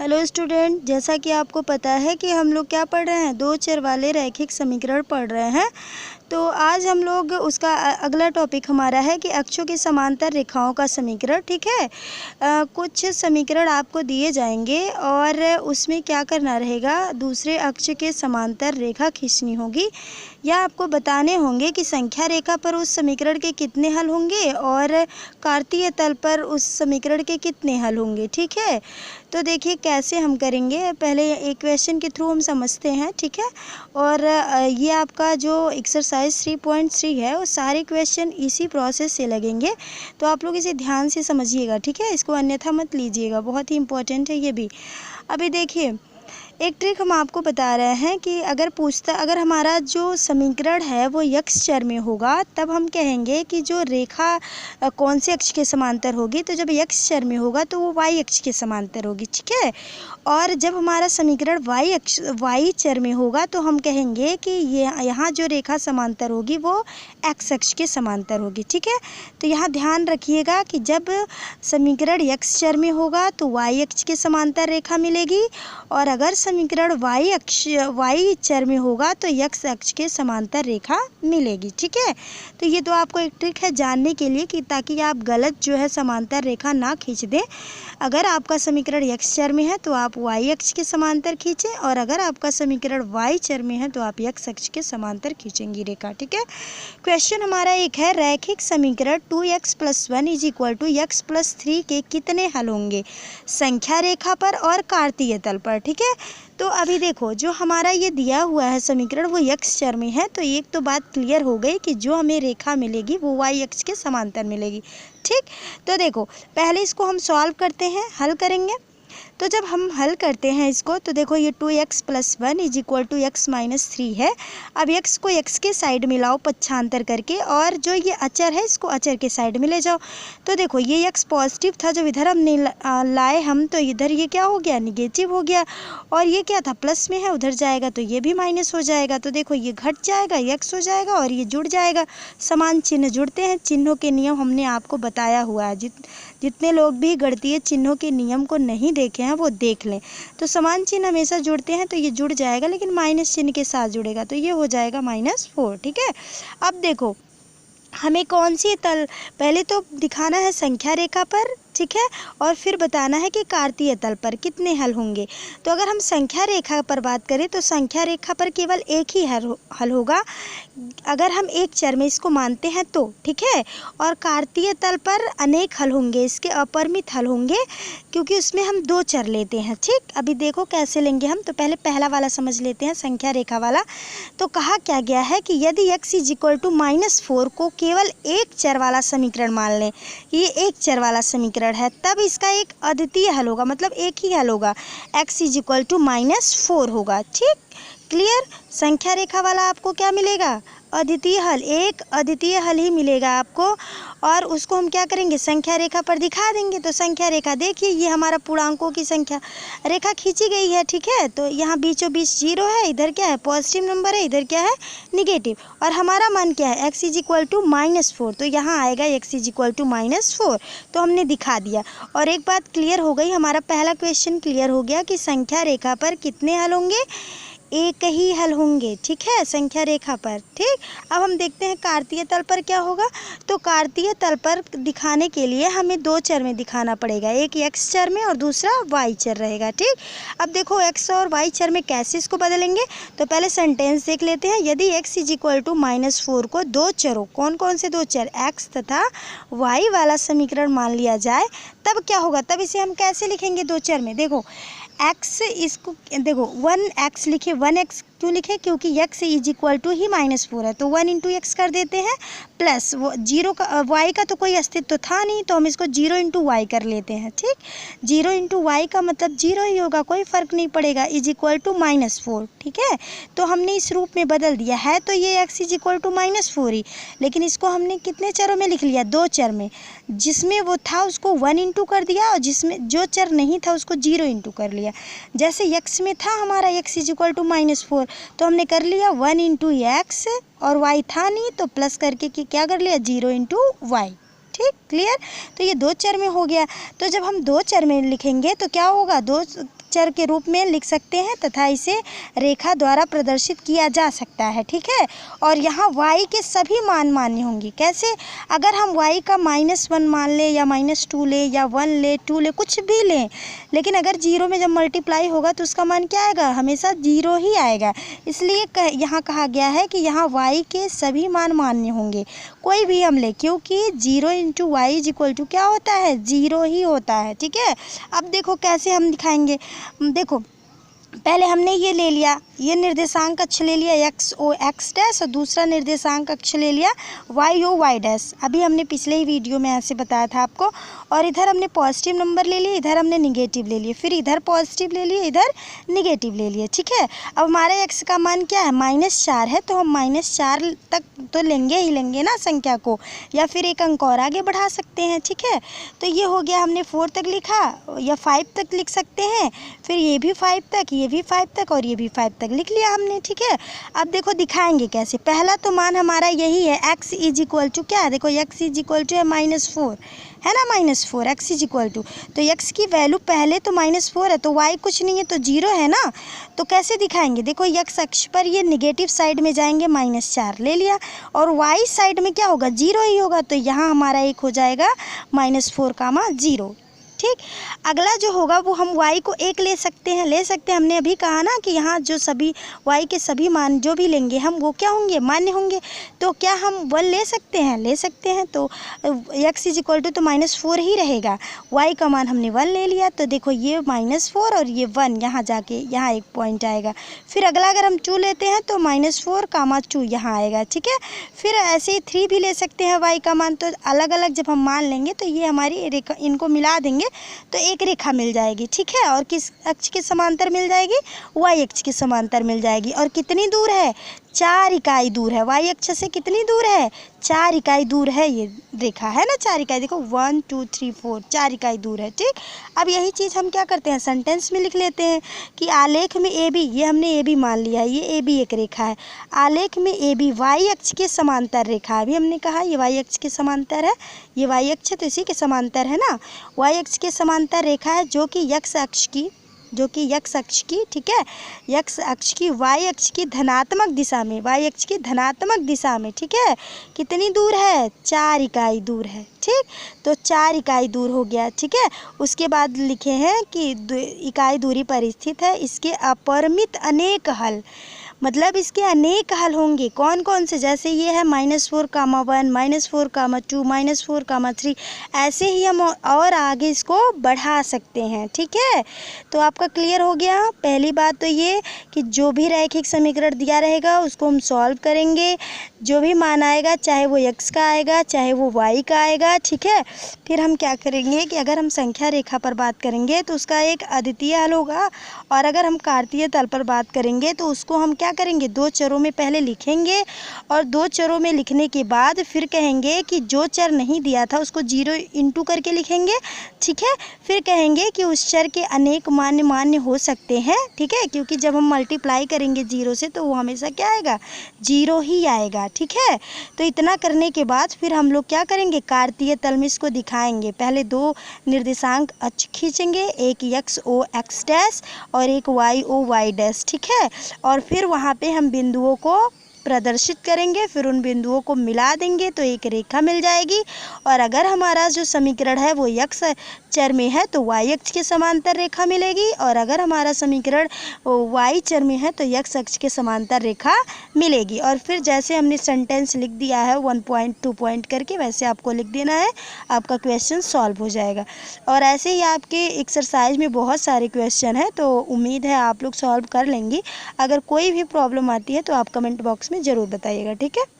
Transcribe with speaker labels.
Speaker 1: Hello student, जैसा कि आपको पता है कि हम लोग क्या पढ़ रहे हैं, दो चर वाले रैखिक समीकरण पढ़ रहे हैं। तो आज हम लोग उसका अगला टॉपिक हमारा है कि अक्षों की समांतर रेखाओं का समीकरण। ठीक है, कुछ समीकरण आपको दिए जाएंगे और उसमें क्या करना रहेगा, दूसरे अक्ष के समांतर रेखा खींचनी होगी या आपको बताने होंगे कि संख्या रेखा पर उस समीकरण के कितने हल होंगे और कार्तीय तल पर उस समीकरण के कितने हल होंगे। ठीक है, तो देखिए कैसे हम करेंगे। पहले इक्वेशन के थ्रू हम समझते हैं। ठीक है, और ये आपका जो एक्सरसाइज 3.3 है वो सारे क्वेश्चन इसी प्रोसेस से लगेंगे, तो आप लोग इसे ध्यान से समझिएगा। ठीक है, इसको अन्यथा मत लीजिएगा, बहुत ही इंपॉर्टेंट है ये भी। अभी देखिए एक ट्रिक हम आपको बता रहे हैं कि अगर हमारा जो समीकरण है वो यक्ष चर में होगा, तब हम कहेंगे कि जो रेखा कौन से अक्ष के समांतर होगी। तो जब यक्ष चर में होगा तो वो वाई अक्ष के समांतर होगी। ठीक है, और जब हमारा समीकरण वाई चर में होगा तो हम कहेंगे कि यहाँ जो रेखा समांतर होगी वो एक्स अक्ष के समांतर होगी। ठीक है, तो यहाँ ध्यान रखिएगा कि जब समीकरण यक्ष चर में होगा तो वाई अक्ष के समांतर रेखा मिलेगी, और अगर समीकरण वाई चर में होगा तो एक्स अक्ष के समांतर रेखा मिलेगी। ठीक है, तो ये तो आपको एक ट्रिक है जानने के लिए कि ताकि आप गलत जो है समांतर रेखा ना खींच दें। अगर आपका समीकरण एक्स चर में है तो आप वाई अक्ष के समांतर खींचें, और अगर आपका समीकरण वाई चर में है तो आप एक्स अक्ष के समांतर खींचेंगी रेखा। ठीक है, क्वेश्चन हमारा एक है, रैखिक समीकरण 2x + 1 = x + 3 के कितने हल होंगे संख्या रेखा पर और कार्तीय तल पर। ठीक है, तो अभी देखो जो हमारा ये दिया हुआ है समीकरण वो एक्स चर में है, तो एक तो बात क्लियर हो गई कि जो हमें रेखा मिलेगी वो वाई अक्ष के समांतर मिलेगी। ठीक, तो देखो पहले इसको हम सॉल्व करते हैं, हल करेंगे। तो जब हम हल करते हैं इसको तो देखो ये 2x + 1 = x - 3 है। अब x को x के साइड में लाओ पक्षांतर करके, और जो ये अचर है इसको अचर के साइड में ले जाओ। तो देखो ये x पॉजिटिव था, जब इधर हमने लाए हम तो इधर ये क्या हो गया, निगेटिव हो गया, और ये क्या था, प्लस में है, उधर जाएगा तो ये भी माइनस हो जाएगा। तो देखो ये घट जाएगा, x हो जाएगा और ये जुड़ जाएगा। समान चिन्ह जुड़ते हैं, चिन्हों के नियम हमने आपको बताया हुआ है। जितने लोग भी गणितीय चिन्हों के नियम को नहीं देखे हैं वो देख लें। तो समान चिन्ह हमेशा जुड़ते हैं, तो ये जुड़ जाएगा लेकिन माइनस चिन्ह के साथ जुड़ेगा, तो ये हो जाएगा -4। ठीक है, अब देखो हमें कौन सी तल पहले तो दिखाना है संख्या रेखा पर। ठीक है, और फिर बताना है कि कार्तीय तल पर कितने हल होंगे। तो अगर हम संख्या रेखा पर बात करें तो संख्या रेखा पर केवल एक ही हल होगा अगर हम एक चर में इसको मानते हैं तो। ठीक है, और कार्तीय तल पर अनेक हल होंगे, इसके अपरिमित हल होंगे क्योंकि उसमें हम दो चर लेते हैं। ठीक, अभी देखो कैसे लेंगे हम, तो पहले पहला वाला समझ लेते हैं, संख्या रेखा वाला। तो कहा क्या गया है कि यदि x = -4 को केवल एक चर वाला समीकरण मान लें, ये एक चर वाला समीकरण है, तब इसका एक अद्वितीय हल होगा, मतलब एक ही हल होगा, x = -4 होगा। ठीक, क्लियर। संख्या रेखा वाला आपको क्या मिलेगा, अद्वितीय हल, एक अद्वितीय हल ही मिलेगा आपको, और उसको हम क्या करेंगे, संख्या रेखा पर दिखा देंगे। तो संख्या रेखा देखिए, ये हमारा पूर्णांकों की संख्या रेखा खींची गई है। ठीक है, तो यहाँ बीचों बीच 0 है, इधर क्या है, पॉजिटिव नंबर है, इधर क्या है, निगेटिव, और हमारा मान क्या है, x = -4, तो यहाँ आएगा x = -4, तो हमने दिखा दिया। और एक बात क्लियर हो गई, हमारा पहला क्वेश्चन क्लियर हो गया कि संख्या रेखा पर कितने हल होंगे, एक ही हल होंगे। ठीक है, संख्या रेखा पर। ठीक, अब हम देखते हैं कार्तीय तल पर क्या होगा। तो कार्तीय तल पर दिखाने के लिए हमें दो चर में दिखाना पड़ेगा, एक x चर में और दूसरा y चर रहेगा। ठीक, अब देखो x और y चर में कैसे इसको बदलेंगे, तो पहले सेंटेंस देख लेते हैं। यदि x = -4 को दो चरों, कौन कौन से दो चर, x तथा y वाला समीकरण मान लिया जाए, तब क्या होगा, तब इसे हम कैसे लिखेंगे दो चर में। देखो x, इसको देखो 1x लिखे, 1x क्यों लिखे, क्योंकि x ही -4 है, तो 1 × x कर देते हैं, प्लस वो 0 का y का तो कोई अस्तित्व था नहीं, तो हम इसको 0 × y कर लेते हैं। ठीक, 0 × y का मतलब 0 ही होगा, कोई फ़र्क नहीं पड़ेगा, = -4। ठीक है, तो हमने इस रूप में बदल दिया है, तो ये x = -4 ही, लेकिन इसको हमने कितने चरों में लिख लिया, दो चर में, जिसमें वो था उसको 1 × कर दिया, और जिसमें जो चर नहीं था उसको 0 × कर लिया। जैसे x में था हमारा x = -4, तो हमने कर लिया 1 × x, और y था नहीं तो प्लस करके कि क्या कर लिया, 0 × y। ठीक, क्लियर। तो ये दो चर में हो गया, तो जब हम दो चर में लिखेंगे तो क्या होगा, दो चर के रूप में लिख सकते हैं तथा इसे रेखा द्वारा प्रदर्शित किया जा सकता है, ठीक है। और यहाँ y के सभी मान मान्य होंगे। कैसे? अगर हम y का -1 मान लें या -2 लें या 1 लें, 2 लें, कुछ भी लें, लेकिन अगर 0 में जब मल्टीप्लाई होगा तो उसका मान क्या आएगा? हमेशा 0 ही आएगा। इसलिए यहाँ कहा गया है कि यहाँ y के सभी मान मान्य होंगे, कोई भी हम ले, क्योंकि 0 × y = क्या होता है? 0 ही होता है, ठीक है। अब देखो कैसे हम दिखाएंगे। देखो पहले हमने ये ले लिया, ये निर्देशांक अक्ष ले लिया x o x डैश और दूसरा निर्देशांक अक्ष ले लिया y o y डैश। अभी हमने पिछले ही वीडियो में ऐसे बताया था आपको। और इधर हमने पॉजिटिव नंबर ले लिए, इधर हमने निगेटिव ले लिए, फिर इधर पॉजिटिव ले लिए, इधर निगेटिव ले लिए, ठीक है। अब हमारे x का मान क्या है? -4 है, तो हम -4 तक तो लेंगे ही लेंगे ना संख्या को, या फिर एक अंक और आगे बढ़ा सकते हैं, ठीक है। तो ये हो गया, हमने 4 तक लिखा या 5 तक लिख सकते हैं, फिर ये भी 5 तक, ये भी 5 तक और ये भी 5 तक लिख लिया हमने, ठीक है। अब देखो दिखाएंगे कैसे। पहला तो मान हमारा यही है, x = क्या है? देखो x = है -4, है ना, -4 x = तो x की वैल्यू पहले तो -4 है, तो y कुछ नहीं है तो 0 है ना। तो कैसे दिखाएंगे? देखो x अक्ष पर ये निगेटिव साइड में जाएंगे, -4 ले लिया, और y साइड में क्या होगा? 0 ही होगा, तो यहाँ हमारा एक हो जाएगा -4, 0, ठीक। अगला जो होगा वो हम y को 1 ले सकते हैं, हमने अभी कहा ना कि यहाँ जो सभी y के सभी मान जो भी लेंगे हम, वो क्या होंगे? मान्य होंगे। तो क्या हम 1 ले सकते हैं, तो x = तो -4 ही रहेगा। y का मान हमने 1 ले लिया, तो देखो ये -4 और ये 1, यहाँ जाके यहाँ एक पॉइंट आएगा। फिर अगला अगर हम 2 लेते हैं तो -4, 2 यहाँ आएगा, ठीक है। फिर ऐसे ही 3 भी ले सकते हैं y का मान। तो अलग अलग जब हम मान लेंगे तो ये हमारी रेखा, इनको मिला देंगे तो एक रेखा मिल जाएगी, ठीक है। और किस अक्ष के समांतर मिल जाएगी? y अक्ष के समांतर मिल जाएगी। और कितनी दूर है? 4 इकाई दूर है। y अक्ष से कितनी दूर है? 4 इकाई दूर है ये रेखा, है ना, 4 इकाई। देखो 1 2 3 4, 4 इकाई दूर है, ठीक। अब यही चीज़ हम क्या करते हैं? सेंटेंस में लिख लेते हैं कि आलेख में AB, ये हमने AB मान लिया है, ये AB एक रेखा है। आलेख में AB y अक्ष के समांतर रेखा, अभी हमने कहा ये y अक्ष के समांतर है, ये y अक्ष है तो इसी के समांतर है ना। y अक्ष के समांतर रेखा है जो कि x अक्ष की, ठीक है, x अक्ष की y अक्ष की धनात्मक दिशा में, ठीक है, कितनी दूर है? 4 इकाई दूर है, ठीक। तो 4 इकाई दूर हो गया, ठीक है। उसके बाद लिखे हैं कि इकाई दूरी पर स्थित है, इसके अपरिमित अनेक हल, मतलब इसके अनेक हल होंगे। कौन कौन से? जैसे ये है -4, 1, -4, 2, -4, 3, ऐसे ही हम और आगे इसको बढ़ा सकते हैं, ठीक है। तो आपका क्लियर हो गया। पहली बात तो ये कि जो भी रैखिक समीकरण दिया रहेगा उसको हम सॉल्व करेंगे, जो भी मान आएगा, चाहे वो x का आएगा चाहे वो y का आएगा, ठीक है। फिर हम क्या करेंगे कि अगर हम संख्या रेखा पर बात करेंगे तो उसका एक अद्वितीय हल होगा, और अगर हम कार्तीय तल पर बात करेंगे तो उसको हम क्या करेंगे? 2 चरों में पहले लिखेंगे, और 2 चरों में लिखने के बाद फिर कहेंगे कि जो चर नहीं दिया था उसको 0 × करके लिखेंगे, ठीक है। फिर कहेंगे कि उस चर के अनेक मान्य हो सकते हैं, ठीक है, क्योंकि जब हम मल्टीप्लाई करेंगे 0 से तो वो हमेशा क्या आएगा? 0 ही आएगा, ठीक है। तो इतना करने के बाद फिर हम लोग क्या करेंगे? कार्तीय तल में इसको दिखाएंगे। पहले 2 निर्देशांक अक्ष खींचेंगे, एक x o x डैश और एक y o y डैश, ठीक है। और फिर वहाँ पे हम बिंदुओं को प्रदर्शित करेंगे, फिर उन बिंदुओं को मिला देंगे तो एक रेखा मिल जाएगी। और अगर हमारा जो समीकरण है वो x चर में है तो y अक्ष के समांतर रेखा मिलेगी, और अगर हमारा समीकरण y चर में है तो x अक्ष के समांतर रेखा मिलेगी। और फिर जैसे हमने सेंटेंस लिख दिया है 1 पॉइंट 2 पॉइंट करके, वैसे आपको लिख देना है, आपका क्वेश्चन सॉल्व हो जाएगा। और ऐसे ही आपके एक्सरसाइज में बहुत सारे क्वेश्चन हैं, तो उम्मीद है आप लोग सॉल्व कर लेंगी। अगर कोई भी प्रॉब्लम आती है तो आप कमेंट बॉक्स में ज़रूर बताइएगा, ठीक है।